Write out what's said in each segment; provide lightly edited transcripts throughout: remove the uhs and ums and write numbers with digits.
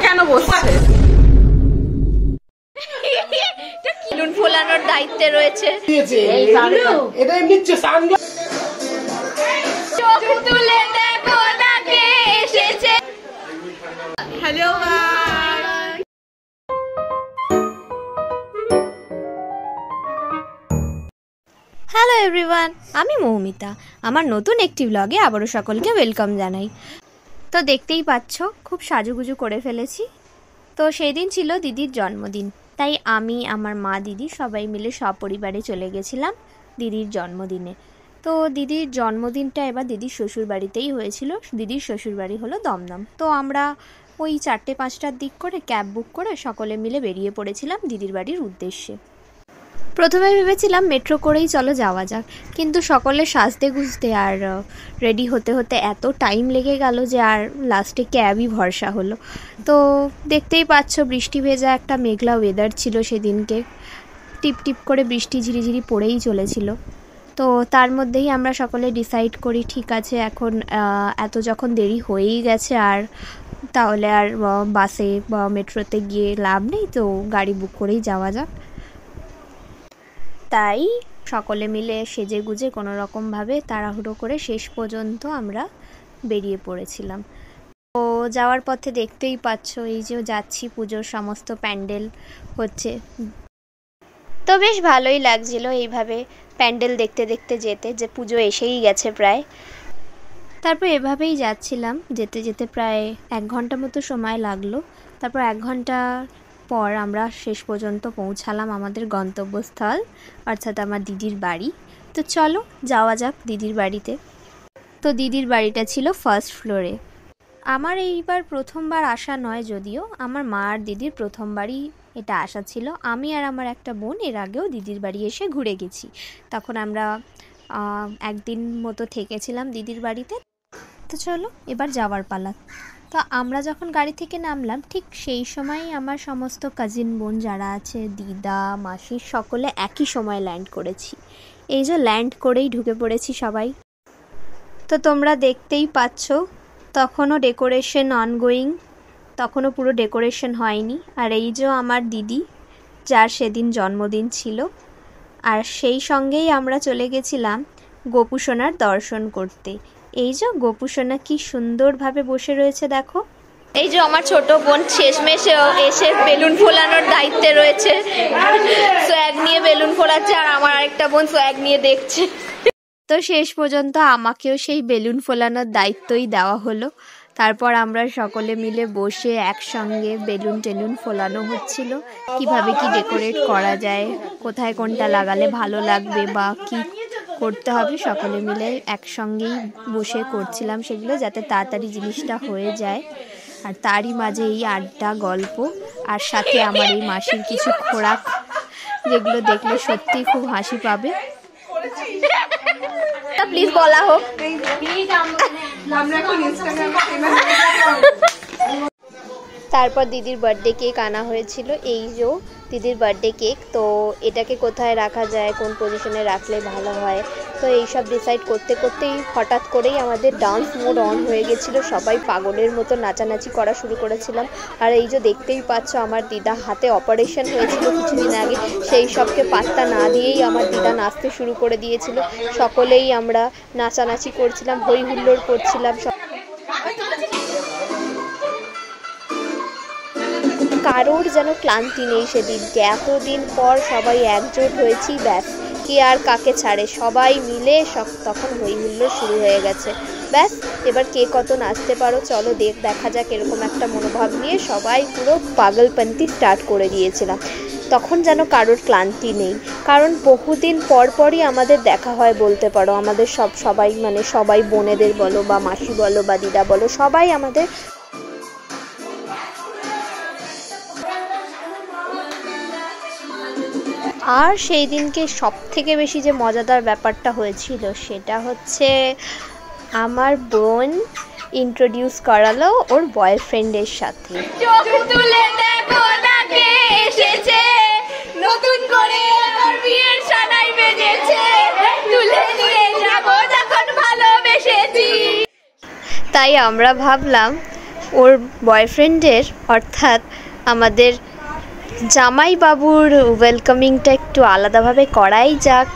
কেন বসছে? বেলুন ফোলানোর দায়িত্বে রয়েছে। হ্যালো হ্যালো এভরিওয়ান, আমি মৌমিতা। আমার নতুন একটি ব্লগে আবারও সকলকে ওয়েলকাম জানাই। তো দেখতেই পাচ্ছ খুব সাজুগুজু করে ফেলেছি। তো সেই দিন ছিল দিদির জন্মদিন, তাই আমি, আমার মা, দিদি সবাই মিলে সপরিবারে চলে গেছিলাম দিদির জন্মদিনে। তো দিদির জন্মদিনটা এবার দিদির শ্বশুর বাড়িতেই হয়েছিল। দিদির শ্বশুর বাড়ি হলো দমদম। তো আমরা ওই 4টে-5টার দিক করে ক্যাব বুক করে সকলে মিলে বেরিয়ে পড়েছিলাম দিদির বাড়ির উদ্দেশ্যে। প্রথমে ভেবেছিলাম মেট্রো করেই চলো যাওয়া যাক, কিন্তু সকলে সাজতে গুজতে আর রেডি হতে হতে এত টাইম লেগে গেল যে আর লাস্টে ক্যাবই ভরসা হলো। তো দেখতেই পাচ্ছ বৃষ্টি ভেজা একটা মেঘলা ওয়েদার ছিল সেদিনকে। টিপ টিপ করে বৃষ্টি ঝিরিঝিরি পড়েই চলেছিল। তো তার মধ্যেই আমরা সকলে ডিসাইড করি ঠিক আছে, এখন এত যখন দেরি হয়েই গেছে আর তাহলে আর বাসে বা মেট্রোতে গিয়ে লাভ নেই, তো গাড়ি বুক করেই যাওয়া যাক। তাই সকলে মিলে সেজে গুজে কোনো রকমভাবে তাড়াহুড়ো করে শেষ পর্যন্ত আমরা বেরিয়ে পড়েছিলাম। তো যাওয়ার পথে দেখতেই পাচ্ছ এই যে যাচ্ছি, পুজোর সমস্ত প্যান্ডেল হচ্ছে। তো বেশ ভালোই লাগছিল এইভাবে প্যান্ডেল দেখতে দেখতে যেতে, যে পুজো এসেই গেছে প্রায়। তারপর এভাবেই যাচ্ছিলাম, যেতে যেতে প্রায় 1 ঘন্টা মতো সময় লাগলো। তারপর 1 ঘন্টা পর আমরা শেষ পর্যন্ত পৌঁছালাম আমাদের গন্তব্যস্থল, অর্থাৎ আমার দিদির বাড়ি। তো চলো যাওয়া যাক দিদির বাড়িতে। তো দিদির বাড়িটা ছিল ফার্স্ট ফ্লোরে। আমার এইবার প্রথমবার আসা নয়, যদিও আমার মা আর দিদির প্রথমবারই এটা আসা ছিল। আমি আর আমার একটা বোন এর আগেও দিদির বাড়ি এসে ঘুরে গেছি। তখন আমরা 1 দিন মতো থেকেছিলাম দিদির বাড়িতে। তো চলো এবার যাওয়ার পালা। তো আমরা যখন গাড়ি থেকে নামলাম ঠিক সেই সময়ই আমার সমস্ত কাজিন বোন যারা আছে, দিদা, মাসি, সকলে একই সময় ল্যান্ড করেছি। এই যে ল্যান্ড করেই ঢুকে পড়েছি সবাই। তো তোমরা দেখতেই পাচ্ছ তখনও ডেকোরেশন অনগোয়িং, তখনও পুরো ডেকোরেশন হয়নি। আর এই যে আমার দিদি, যার সেদিন জন্মদিন ছিল, আর সেই সঙ্গেই আমরা চলে গেছিলাম গোপুসোনার দর্শন করতে। এই যে গোপুসোনা কি সুন্দরভাবে বসে রয়েছে দেখো। এই যে আমার ছোট বোন শেষমেশে এসে বেলুন ফোলানোর দায়িত্বে রয়েছে, সোয়াগ নিয়ে বেলুন ফোলাচ্ছে, আর আমার আরেকটা বোন সোয়াগ নিয়ে দেখছে। তো শেষ পর্যন্ত আমাকেও সেই বেলুন ফোলানোর দায়িত্বই দেওয়া হলো। তারপর আমরা সকলে মিলে বসে একসঙ্গে বেলুন টেলুন ফোলানো হচ্ছিল, কিভাবে কি ডেকোরেট করা যায়, কোথায় কোনটা লাগালে ভালো লাগবে বা কি করতে হবে, সকলে মিলে একসঙ্গেই বসে করছিলাম সেগুলো, যাতে তাড়াতাড়ি জিনিসটা হয়ে যায়। আর তারই মাঝে এই আড্ডা, গল্প, আর সাথে আমার এই মাসির কিছু খোরাক, যেগুলো দেখলে সত্যিই খুব হাসি পাবে। প্লিজ বলা হোক। তারপর দিদির বার্থডে কেক আনা হয়েছিল। এই যে দিদির বার্থডে কেক, তো এটাকে কোথায় রাখা যায়, কোন পজিশনে রাখলে ভালো হয়, তো এইসব ডিসাইড করতে করতেই হঠাৎ করেই আমাদের ডান্স মোড অন হয়ে গেছিলো। সবাই পাগলের মতো নাচানাচি করা শুরু করেছিলাম। আর এই যে দেখতেই পাচ্ছ আমার দিদা হাতে অপারেশন হয়েছিল কিছুদিন আগে, সেই সবকে পাত্তা না দিয়েই আমার দিদা নাচতে শুরু করে দিয়েছিল। সকলেই আমরা নাচানাচি করছিলাম, হই হুল্লোড় করছিলাম। কারোর যেন ক্লান্তি নেই সেদিনকে। এতদিন পর সবাই একজোট হয়েছি, ব্যাস কে আর কাকে ছাড়ে, সবাই মিলে তখন হই হুল্লোড় শুরু হয়ে গেছে। ব্যাস এবার কে কত নাচতে পারো চলো দেখা যাক, এরকম একটা মনোভাব নিয়ে সবাই পুরো পাগলপন্থী স্টার্ট করে দিয়েছিলাম। তখন যেন কারোর ক্লান্তি নেই, কারণ বহুদিন পরই আমাদের দেখা হয় বলতে পারো। আমাদের সবাই মানে সবাই বোনেদের বলো বা মাসি বলো বা দিদা বলো, সবাই আমাদের। আর সেই দিনকে সব থেকে বেশি যে মজাদার ব্যাপারটা হয়েছিল সেটা হচ্ছে আমার বোন ইন্ট্রোডিউস করালো ওর বয়ফ্রেন্ডের সাথে। নতুন করে বিয়ের সানাই বেজেছে, তুলে নিয়ে যাব যখন ভালোবেসেছি। তাই আমরা ভাবলাম ওর বয়ফ্রেন্ডের অর্থাৎ আমাদের জামাইবাবুর ওয়েলকামিংটা একটু আলাদাভাবে করাই যাক।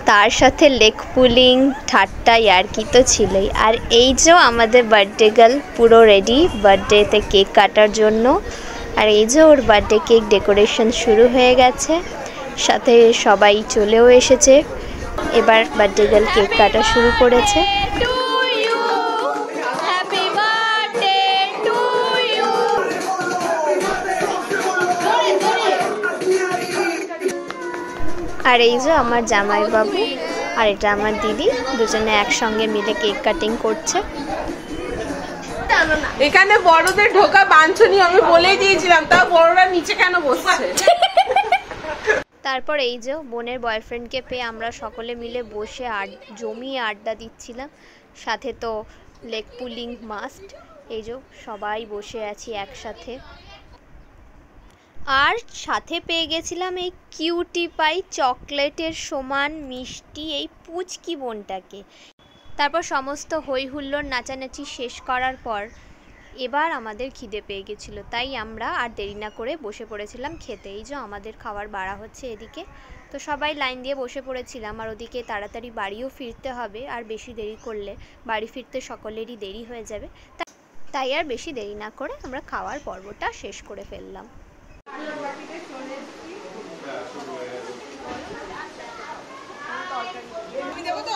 তার সাথে লেগ পুলিং, ঠাট্টা, ইয়ার্কি তো ছিলই। আর এই যে আমাদের বার্থডে গার্ল পুরো রেডি বার্থডেতে কেক কাটার জন্য। আর এই যে ওর বার্থডে কেক ডেকোরেশন শুরু হয়ে গেছে, সাথে সবাই চলেও এসেছে। এবার বার্থডে গার্ল কেক কাটা শুরু করেছে। আর এই যে আমার জামাইবাবু আর এটা আমার দিদি, দুজনে একসঙ্গে মিলে কেক কাটিং করছে। এখানে বড়দের ঢোকা বাঞ্ছনীয়, আমি বলেই দিয়েছিলাম, তাও বড়রা নিচে কেন বসছে। তারপর এই যে বোনের বয়ফ্রেন্ডকে পেয়ে আমরা সকলে মিলে বসে জমিয়ে আড্ডা দিচ্ছিলাম। সাথে তো লেগ পুলিং মাস্ট। এই যে সবাই বসে আছি একসাথে। আর সাথে পেয়ে গেছিলাম এই কিউটি পাই চকলেটের সমান মিষ্টি এই পুচকি বোনটাকে। তারপর সমস্ত হই হুল্লোড় নাচানাচি শেষ করার পর এবার আমাদের খিদে পেয়ে গেছিলো, তাই আমরা আর দেরি না করে বসে পড়েছিলাম খেতে। এই যে আমাদের খাবার বাড়া হচ্ছে এদিকে, তো সবাই লাইন দিয়ে বসে পড়েছিলাম। আর ওদিকে তাড়াতাড়ি বাড়িও ফিরতে হবে, আর বেশি দেরি করলে বাড়ি ফিরতে সকলেরই দেরি হয়ে যাবে। তাই আর বেশি দেরি না করে আমরা খাওয়ার পর্বটা শেষ করে ফেললাম।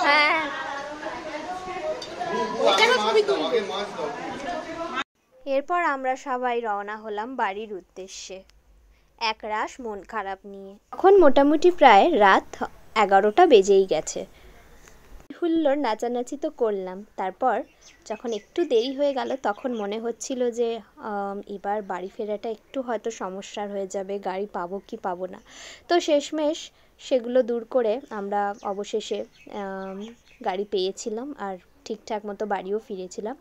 হ্যাঁ, এরপর আমরা সবাই রওনা হলাম বাড়ির উদ্দেশ্যে একরাশ মন খারাপ নিয়ে। এখন মোটামুটি প্রায় রাত 11টা বেজেই গেছে। হুল্লোড় নাচানাচি তো করলাম, তারপর যখন একটু দেরি হয়ে গেল তখন মনে হচ্ছিল যে এবার বাড়ি ফেরাটা একটু হয়তো সমস্যার হয়ে যাবে, গাড়ি পাবো কি পাবো না। তো শেষমেশ সেগুলো দূর করে আমরা অবশেষে গাড়ি পেয়েছিলাম আর ঠিকঠাক মতো বাড়িও ফিরেছিলাম।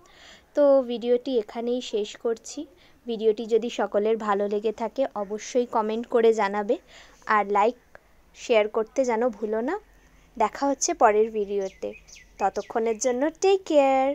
তো ভিডিওটি এখানেই শেষ করছি। ভিডিওটি যদি সকলের ভালো লেগে থাকে অবশ্যই কমেন্ট করে জানাবে, আর লাইক শেয়ার করতে যেন ভুলো না। দেখা হচ্ছে পরের ভিডিওতে, ততক্ষণের জন্য টেক কেয়ার।